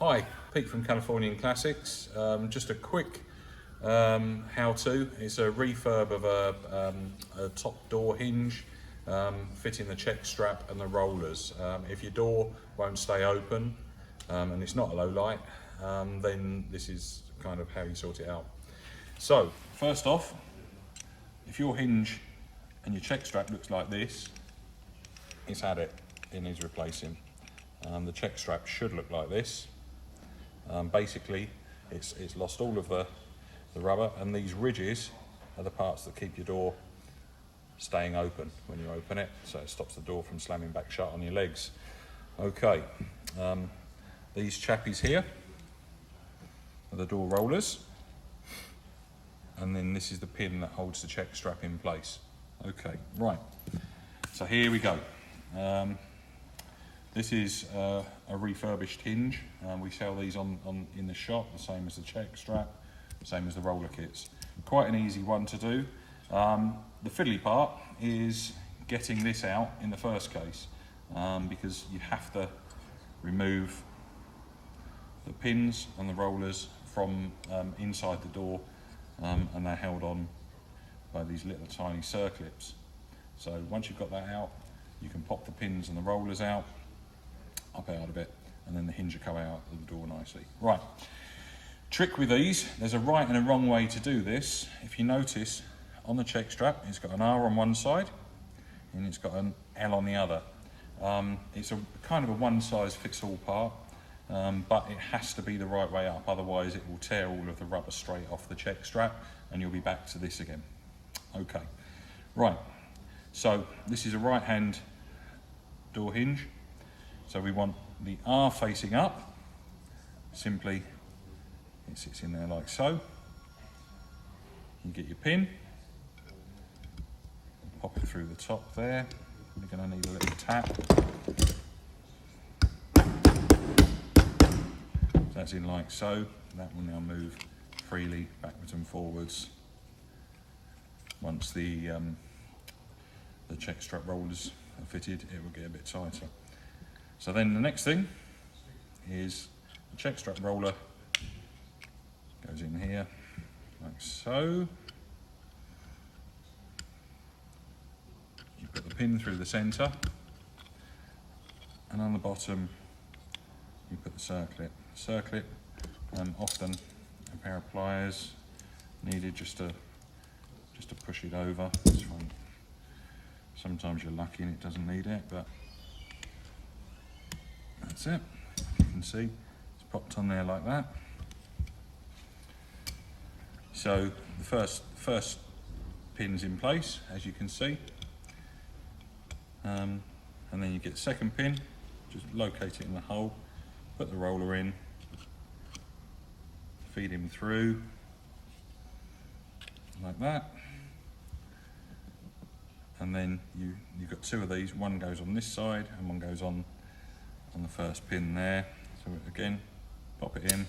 Hi, Pete from Californian Classics. Just a quick how-to. It's a refurb of a top door hinge, fitting the check strap and the rollers. If your door won't stay open and it's not a low light, then this is kind of how you sort it out. So, first off, if your hinge and your check strap looks like this, it's had it. It needs replacing. The check strap should look like this. Basically, it's lost all of the rubber, and these ridges are the parts that keep your door staying open when you open it, so it stops the door from slamming back shut on your legs. Okay, these chappies here are the door rollers, and then this is the pin that holds the check strap in place. Okay, right, so here we go. This is a refurbished hinge. We sell these in the shop, the same as the check strap, same as the roller kits. Quite an easy one to do. The fiddly part is getting this out in the first case, because you have to remove the pins and the rollers from inside the door, and they're held on by these little tiny circlips. So once you've got that out, you can pop the pins and the rollers out, up out of it, and then the hinge will come out of the door nicely. Right, trick with these, there's a right and a wrong way to do this. If you notice, on the check strap, it's got an R on one side, and it's got an L on the other. It's a kind of a one-size-fits-all part, but it has to be the right way up, otherwise it will tear all of the rubber straight off the check strap, and you'll be back to this again. Okay, right, so this is a right-hand door hinge. So we want the R facing up. Simply, it sits in there like so. You get your pin, pop it through the top there. You're going to need a little tap. So that's in like so. That will now move freely backwards and forwards. Once the check strap rollers are fitted, it will get a bit tighter. So then the next thing is the check strap roller goes in here like so. You put the pin through the centre, and on the bottom you put the circlip. Circlip, often a pair of pliers needed just to push it over. It's fine. Sometimes you're lucky and it doesn't need it, but that's it. You can see it's popped on there like that. So the first pin's in place, as you can see, and then you get the second pin. Just locate it in the hole, put the roller in, feed him through like that, and then you've got two of these. One goes on this side and one goes on the first pin there. So again, pop it in.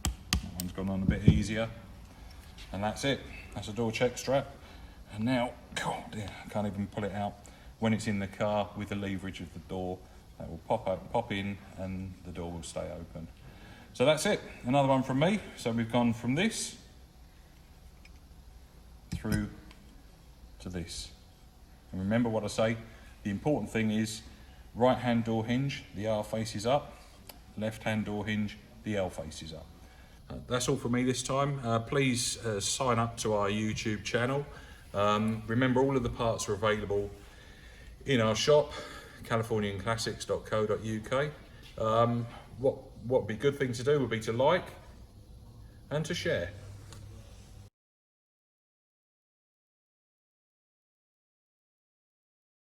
That one's gone on a bit easier, and that's it. That's a door check strap. And now, God dear, I can't even pull it out. When it's in the car with the leverage of the door, that will pop in, and the door will stay open. So that's it. Another one from me. So we've gone from this through to this. And remember what I say. The important thing is right hand door hinge, the R faces up, left hand door hinge, the L faces up. That's all from me this time. Please sign up to our YouTube channel. Remember, all of the parts are available in our shop, californianclassics.co.uk. What would be a good thing to do would be to like and to share.